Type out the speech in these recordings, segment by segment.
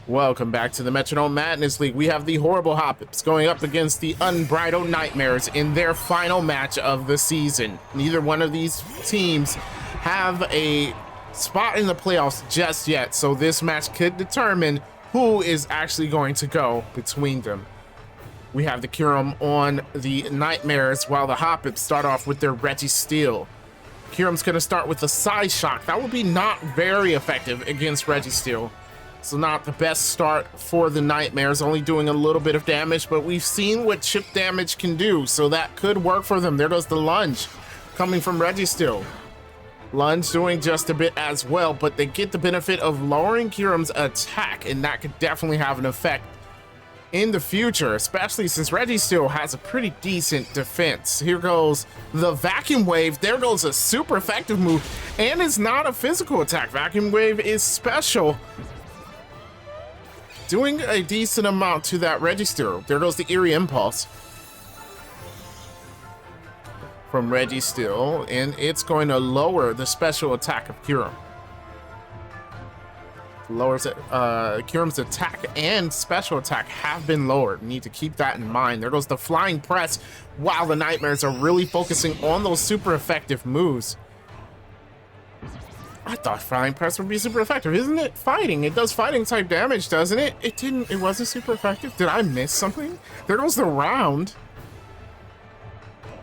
Welcome back to the Metronome Madness League. We have the Horrible Hoppers going up against the Unbridled Nightmares in their final match of the season. Neither one of these teams have a spot in the playoffs just yet, so this match could determine who is actually going to go between them. We have the Kyurem on the Nightmares, while the Hoppers start off with their Registeel. Kyurem's going to start with the Side Shock. That would be not very effective against Registeel. So not the best start for the Nightmares, only doing a little bit of damage, but we've seen what chip damage can do, so that could work for them. There goes the Lunge coming from Registeel. Lunge doing just a bit as well, but they get the benefit of lowering Kyurem's attack, and that could definitely have an effect in the future, especially since Registeel has a pretty decent defense. Here goes the Vacuum Wave. There goes a super effective move, and it's not a physical attack. Vacuum Wave is special, doing a decent amount to that Registeel. There goes the Eerie Impulse from Registeel, and it's going to lower the special attack of Kyurem. Lowers it. Kyurem's attack and special attack have been lowered. Need to keep that in mind. There goes the Flying Press, while the Nightmares are really focusing on those super effective moves. I thought Flying Press would be super effective. Isn't it fighting? It does fighting type damage, doesn't it? It wasn't super effective. Did I miss something? There goes the Round.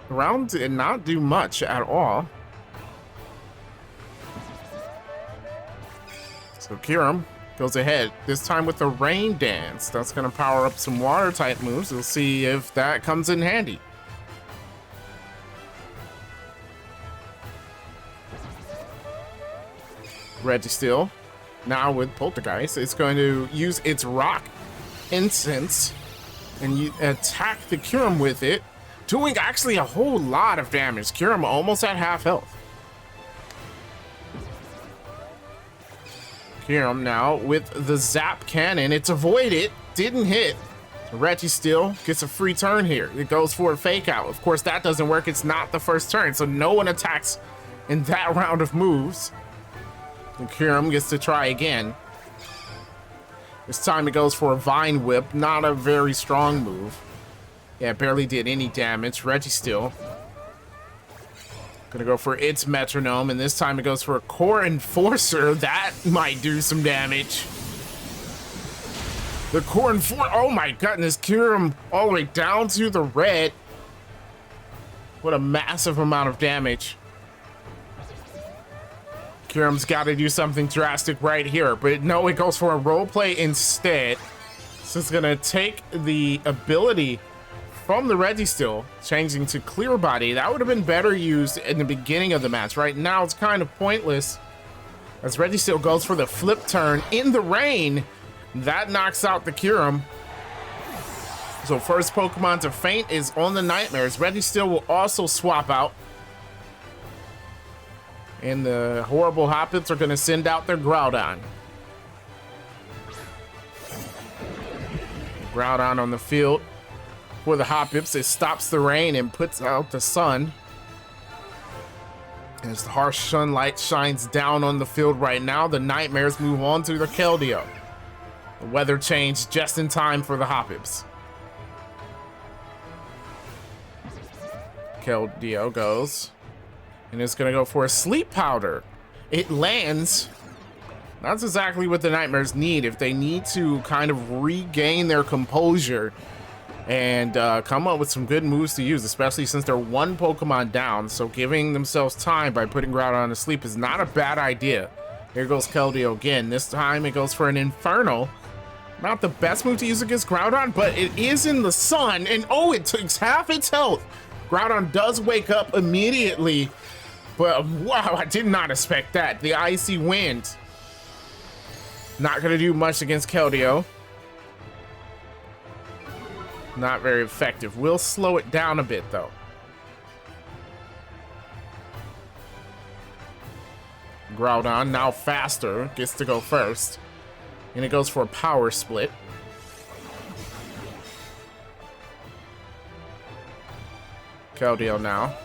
The Round did not do much at all. So Kyurem goes ahead, this time with the Rain Dance. That's going to power up some water type moves. We'll see if that comes in handy. Registeel, now with Poltergeist, it's going to use its Rock Incense and you attack the Kyurem with it, doing actually a whole lot of damage. Kyurem almost at half health. Kyurem now with the Zap Cannon. It's avoided, didn't hit. Registeel gets a free turn here. It goes for a Fake Out. Of course, that doesn't work. It's not the first turn, so no one attacks in that round of moves. And Kyurem gets to try again. This time it goes for a Vine Whip. Not a very strong move. Yeah, barely did any damage. Registeel gonna go for its Metronome, and this time it goes for a Core Enforcer. That might do some damage. The Core Enforcer. Oh my goodness, Kyurem all the way down to the red. What a massive amount of damage. Kyurem's got to do something drastic right here, but no, it goes for a role play instead. So it's gonna take the ability from the Registeel, changing to Clear Body. That would have been better used in the beginning of the match. Right now, it's kind of pointless as Registeel goes for the Flip Turn in the rain. That knocks out the Kyurem. So first Pokemon to faint is on the Nightmares. Registeel will also swap out. And the Horrible Hoppets are going to send out their Groudon. Groudon on the field for the Hoppets. It stops the rain and puts out the sun. As the harsh sunlight shines down on the field right now, the Nightmares move on to the Keldeo. The weather changed just in time for the Hoppets. Keldeo goes. And it's going to go for a Sleep Powder. It lands. That's exactly what the Nightmares need. If they need to kind of regain their composure and come up with some good moves to use, especially since they're one Pokemon down. So giving themselves time by putting Groudon to sleep is not a bad idea. Here goes Keldeo again. This time it goes for an Infernal. Not the best move to use against Groudon, but it is in the sun. And oh, it takes half its health. Groudon does wake up immediately. But wow, I did not expect that. The Icy Wind. Not going to do much against Keldeo. Not very effective. We'll slow it down a bit, though. Groudon, now faster, gets to go first. And it goes for a Power Split. Keldeo now.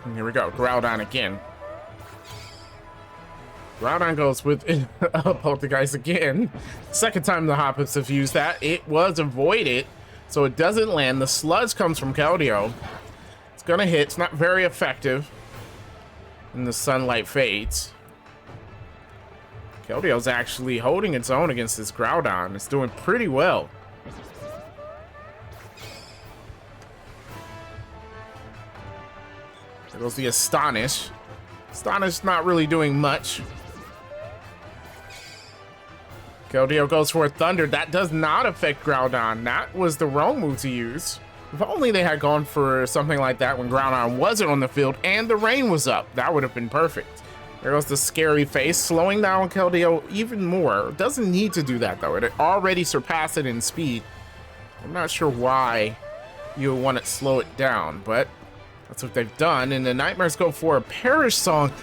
And here we go, Groudon again. Groudon goes with Poltergeist again. Second time the Hoppers have used that. It was avoided, so it doesn't land. The Sludge comes from Keldeo. It's gonna hit. It's not very effective. And the sunlight fades. Keldeo's actually holding its own against this Groudon. It's doing pretty well. There goes the Astonish. Astonish not really doing much. Keldeo goes for a Thunder. That does not affect Groudon. That was the wrong move to use. If only they had gone for something like that when Groudon wasn't on the field and the rain was up. That would have been perfect. There goes the Scary Face, slowing down Keldeo even more. Doesn't need to do that, though. It already surpassed it in speed. I'm not sure why you would want to slow it down, but that's what they've done. And the Nightmares go for a Perish Song.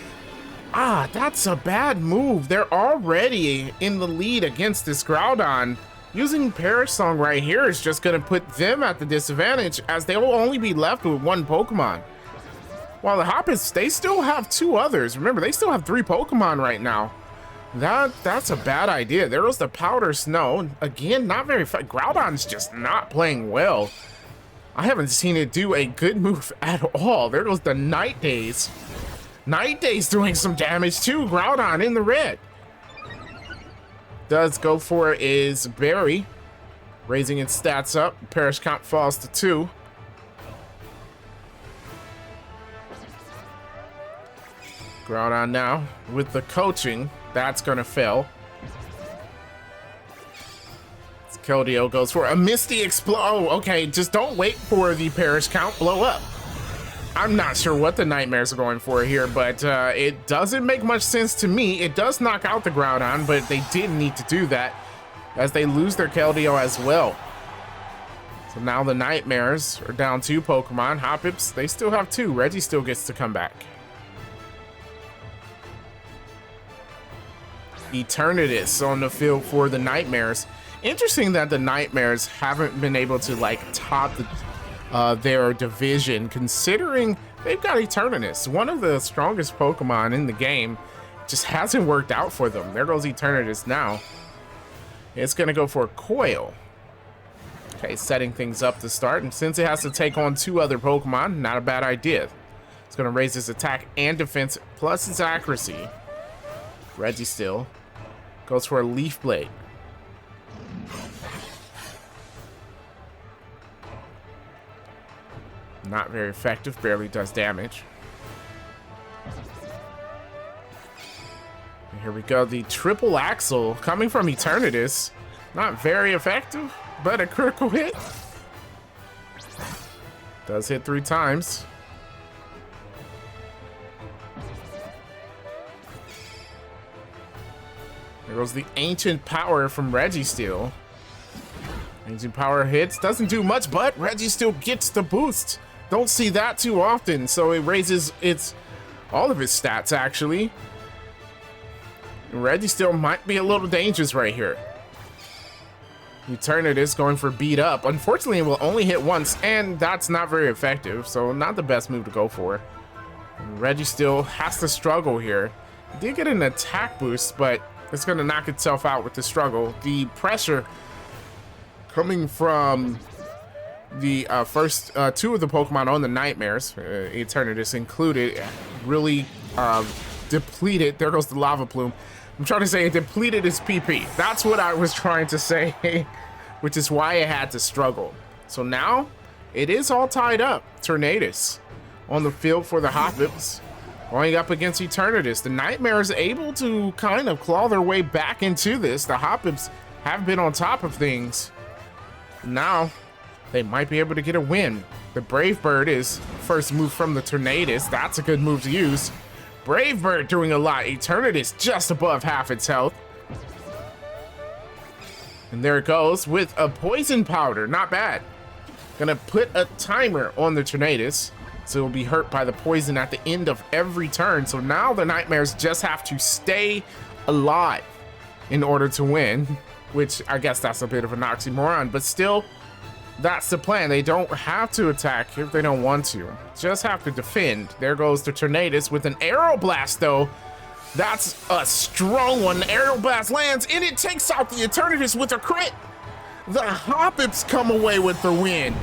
Ah, that's a bad move. They're already in the lead against this Groudon. Using Perish Song right here is just going to put them at the disadvantage, as they will only be left with one Pokemon. While the Hoppers, they still have two others. Remember, they still have 3 Pokemon right now. That's a bad idea. There goes the Powder Snow. Again, not very fun. Groudon's just not playing well. I haven't seen it do a good move at all. There goes the Night Daze. Night Daze doing some damage too. Groudon in the red. Does go for is Berry, raising its stats up. Perish count falls to 2. Groudon now with the coaching. That's gonna fail. Keldeo goes for a Misty Explode. Oh, okay, just don't wait for the Perish count. Blow up. I'm not sure what the Nightmares are going for here, but it doesn't make much sense to me. It does knock out the Groudon, but they didn't need to do that, as they lose their Keldeo as well. So now the Nightmares are down 2 Pokemon. Hoppips, they still have 2. Reggie still gets to come back. Eternatus on the field for the Nightmares. Interesting that the Nightmares haven't been able to like top their division, considering they've got Eternatus, one of the strongest Pokemon in the game. Just hasn't worked out for them. There goes Eternatus now. It's gonna go for a Coil. Okay, setting things up to start, and since it has to take on 2 other Pokemon, not a bad idea. It's gonna raise its attack and defense plus its accuracy. Registeel goes for a Leaf Blade. Not very effective, barely does damage. And here we go, the Triple Axle coming from Eternatus. Not very effective, but a critical hit. Does hit 3 times. There goes the Ancient Power from Registeel. Ancient Power hits, doesn't do much, but Registeel gets the boost. Don't see that too often, so it raises all of its stats actually. Registeel might be a little dangerous right here. Eternatus going for Beat Up. Unfortunately, it will only hit once, and that's not very effective, so not the best move to go for. Registeel has to struggle here. It did get an attack boost, but it's going to knock itself out with the struggle. The pressure coming from the first 2 of the Pokemon on the Nightmares, Eternatus included, really depleted. There goes the Lava Plume. I'm trying to say it depleted its PP. That's what I was trying to say, which is why it had to struggle. So now it is all tied up. Tornadus on the field for the Hoppips, going up against Eternatus. The Nightmares able to kind of claw their way back into this. The Hoppips have been on top of things. Now they might be able to get a win. The Brave Bird is first move from the Tornadus. That's a good move to use. Brave Bird doing a lot. Eternatus just above half its health. And there it goes with a Poison Powder. Not bad. Gonna put a timer on the Tornadus, so it'll be hurt by the poison at the end of every turn. So now the Nightmares just have to stay alive in order to win, which I guess that's a bit of an oxymoron, but still, That's the plan. They don't have to attack if they don't want to. Just have to defend. There goes the Tornadus with an Aero Blast, though. That's a strong one. Aerial Blast lands, and it takes out the Eternatus with a crit. The Hoppips come away with the win.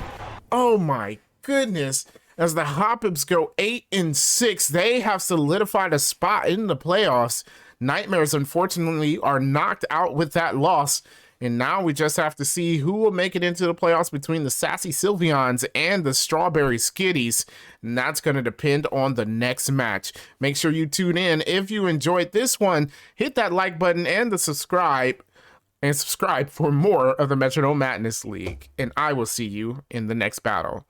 Oh my goodness. As the Hoppips go 8-6, they have solidified a spot in the playoffs. Nightmares, unfortunately, are knocked out with that loss. And now we just have to see who will make it into the playoffs between the Sassy Sylveons and the Strawberry Skitties. And that's going to depend on the next match. Make sure you tune in. If you enjoyed this one, hit that like button and the subscribe. And subscribe for more of the Metronome Madness League. And I will see you in the next battle.